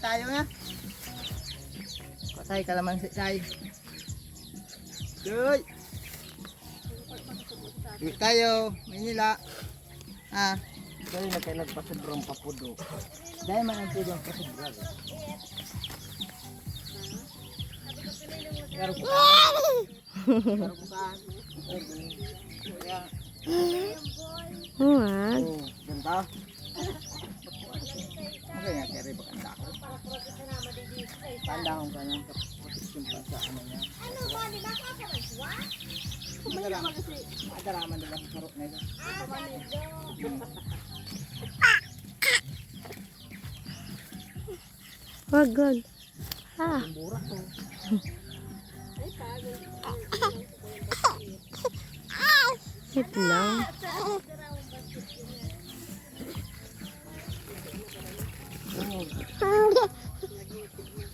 tayo na. Patay kalamansi tayo. Uy! Uwi tayo, Manila. Ah. Dahil na kayo nagpasobrang papudo. Dahil man ang tudong pasobrang. Garo ko ka. Garo ko ka. Kaya. Huwag. Oh, ganda. Magaya kaya ba kanda ako? Tandahon ka ng protection pa sa ano niya. Ano ba? Di ba ka sa magwa? Madaraman diba sa sarap na ito? Huwag, huwag. Ah. Burak to. Ito lang.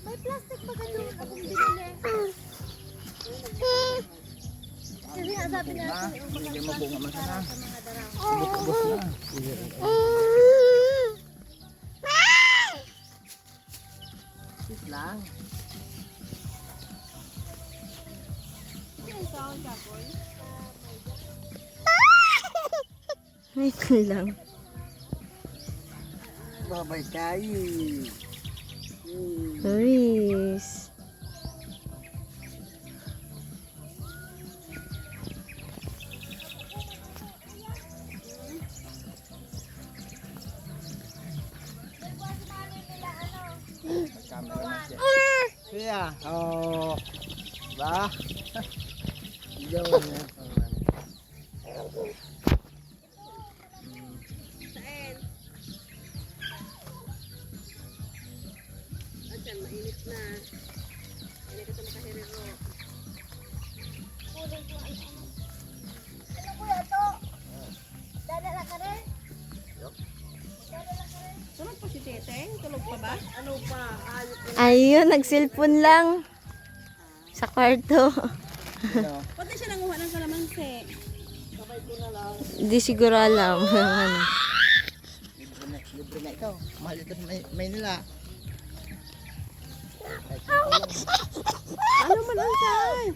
May plastic pa ka doon akong binili. Kasi nga sabi natin yung Hindi mabunga masana. sa mga daraw. Ubos na. Sis lang. Ito lang. Babay tayo. Luis. Camera na siya. Siya. Oh. Ba? Diyan mo na. Saan? Ayan, mainit na. Hindi ka sa makahiriro. Ano kuya to? Dadala ka rin? Tulog pa si Teteng? Tulog pa ba? Ano pa? Ayok na. Ayun, nag-cellphone lang. Sa kwarto. Ano? Pati siya nanguha ng kalamansi. Hindi siguro alam. Libre na ikaw. Mahal ito sa Maynila. Ano man ang say?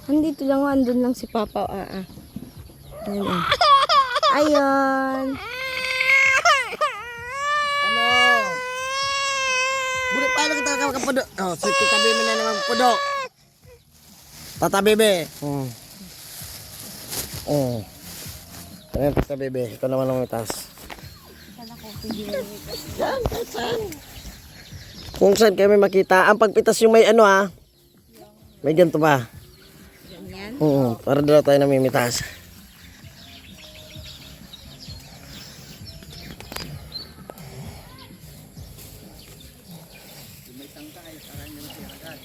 Andito lang, andun lang si Papa. Ayun. Ayun. Ano? Bulit pa lang kita kapudo. Oh, sige tabi mo na naman pudo. Tata bebe. Oh. Ayan, tata bebe. Ikaw naman ang mitas. Yan, saan? Kung saan kami makita. Ang pagpitas yung may ano ah. May ganito ba? Ganyan. Oo, para daw tayo namimitas. May tangka ay parang yung agad.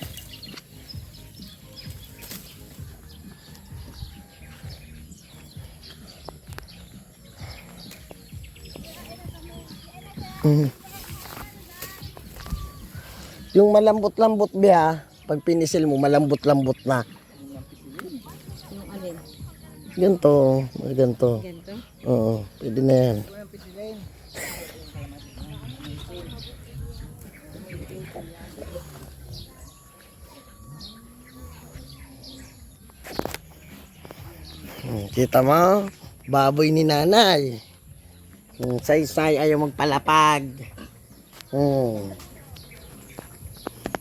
Yung malambot-lambot biya, pag pinisil mo, malambot-lambot na. Yung alin? Ganito, ganito. Ganito? Oo, pwede na yan. Ito yung pisilin. Kita mo, baboy ni nanay. Say-say ayaw magpalapag.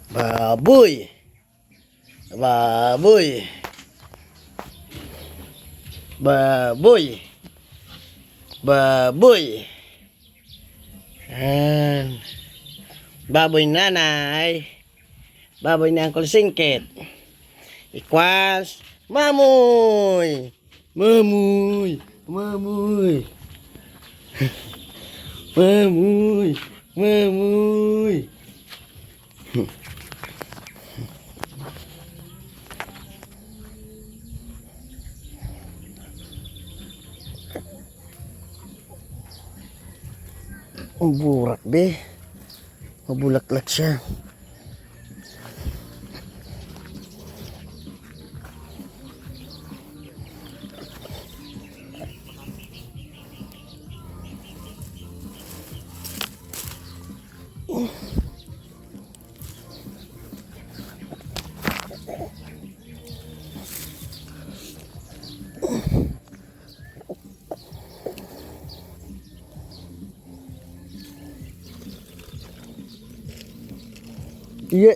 Baboy. Baboy. Baboy. Baboy. Yan. Baboy nanay. Baboy ni Uncle Singkit. Ikwas. Mamoy. Mamoy. Mamoy. Mamoy. Mamoy. Ang burak be. Mabulaklak siya.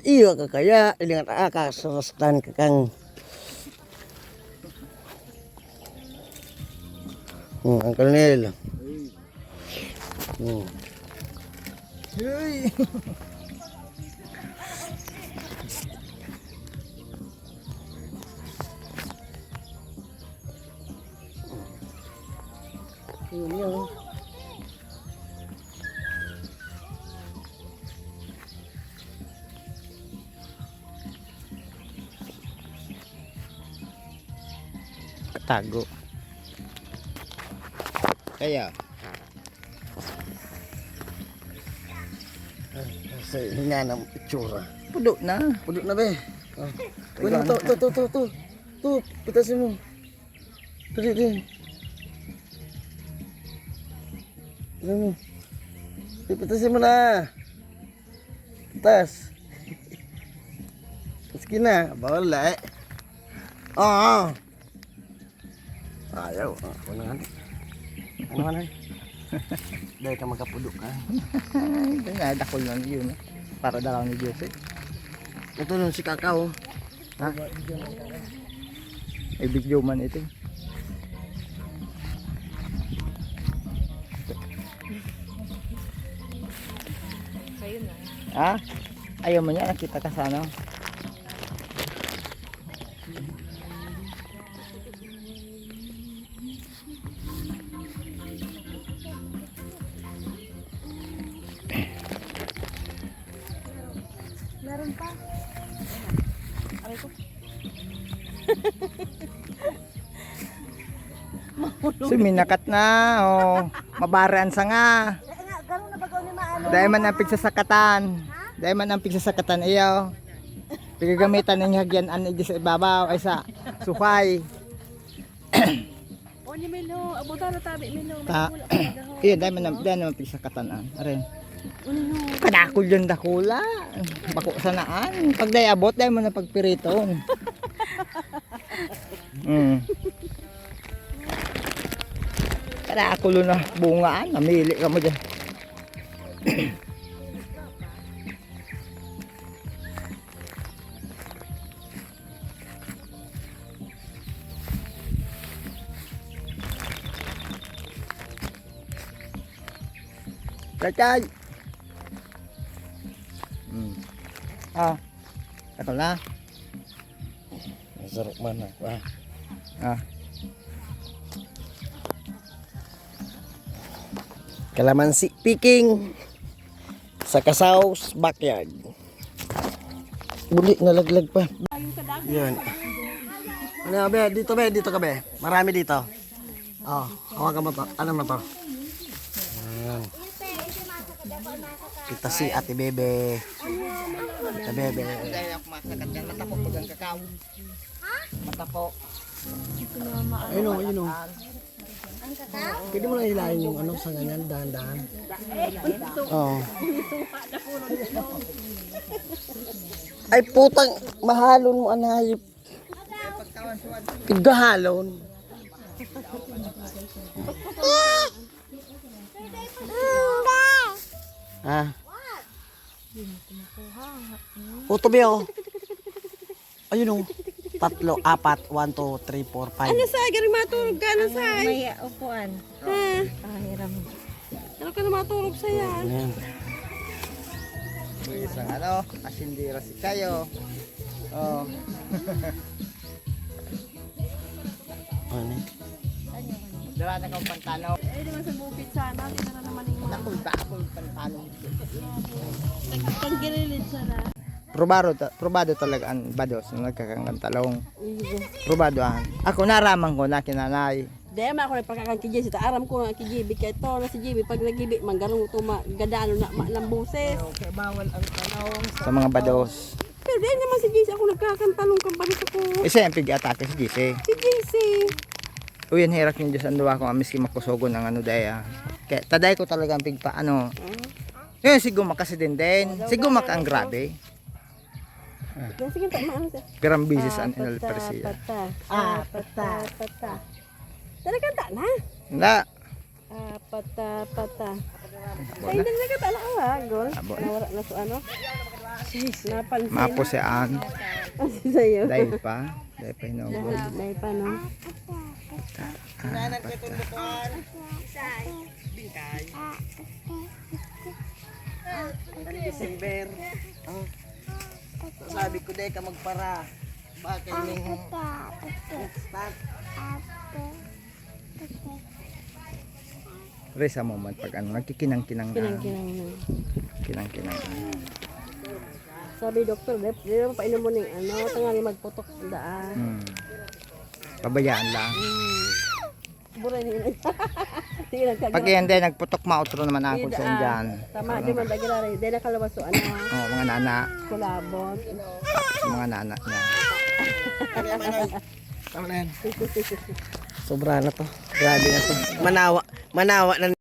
Iya ka kaya ilingat aka sarastan ka kang Uncle Neil. Katago. Kaya. Sa hina ng itsura. Pudo na. Pudot na be. Oh. Kunin mo to. To, pitasin mo. Dali. Ano mo? Pitasin mo na. Pitas. Meski na, bawal eh. Oo. Ayaw. Ano nga na? Dahil ka magkapudok ka. Kaya dakol lang yun. Para dalaw ni Jose. Ito nun si Kakao. Ha? Ay video man ito. Kayo na. Ha? Ayaw mo niya nakita ka sa ano? Meron pa. Aray ko. Suminakat na. Oh. Mabaran sa nga. Gano'n na bago ni maano. Dahil man ang pigsasakatan. Dahil man ang pigsasakatan iyo. Pagagamitan ninyo hagyan ani sa ibabaw ay sa sukay. O ni Milo, abutan na tabi Milo. Ta. Iyo dahil man ang pigsasakatan an. Are. Kadakol yun dakula. Bako sanaan. Pag day abot dahil man ang pagpiriton. Kadakol na bungaan. Namili ka mo dyan. Chay! Ah, ito na. Masarap man ako. Ah. Kalamansi picking sa Kasaws backyard. Buli nalaglag pa. Yan. Ano be? Dito ka be. Marami dito. Oh, hawakan mo to. Ano mo to? Ayan. Kita si Ate Bebe. Ate Bebe. Dahil ako masakat yan. Matapok pag ang kakao. Matapok. Ayun o. Pwede mo na hilahin yung ano sa ganyan, dahan-dahan. Oo. Ay putang, mahalon mo anayip. Pigahalon. Ah. Puto biyo. Ayun o. 3, 4, 1, 2, 3, 4, 5. Ano sa galing matulog ka na sa? May upuan. Hiram. Ano ka na matulog sa yan? Ayan. May isang ano, asindira si Kayo. Oh. Ano? Dala na kang pantano. Eh, di man sa bukid sana. Hindi na naman yung mga Nakulta ako yung pantano. panggililid sana. Probado talaga ang bados nung nagkakanggang talong. Probado an. Ako naraman ko na kinanay. Dahil man ako nagpagkakan kay JB. Aram ko nga kay JB. Kaya ito na si JB. Pag nagibi, manggalong ito gadano na ng buses. Kaya bawal ang talong sa mga bados. Pero dahil naman si JC ako nagkakantalong kampanis ako. Isa yung pig-atake si Gise. Si JC. Uy, ang hirak yung Diyos ang duwa ko. Miski makusogo ng ano daya. Kaya taday ko talaga ang pigpa ano. Yun, si Gumak kasi din. Si Gumak ang grabe. Sige, tamaan siya. Pirang bisis ang inalper siya. Pata. Talagang ta na. Wala. Pata. Ay, hindi na kita lang ha, gol. Abo. Nawala na so ano. Napansin. Mapo si An. Ang sa'yo. Dahil pa hinugod. Dahil pa, no? December. Sabi ko dahil ka magpara. Bakit ning start? Pero sa moment pag ano, nagkikinang-kinang na. Kinang-kinang na. Kinang-kinang na. Sabi doktor, di naman painom mo ng ano, tangali magputok sa daan. Pabayaan lang. Buray nila. Sige lang Pag yan din, nagputok mautro naman ako sa dyan. Tama, di man dagirari. Di nakalawas so ano, Oh, mga nana. kulabot. Mga nana niya. Tama na yan. Sobra na to. Grabe na to. Manawa na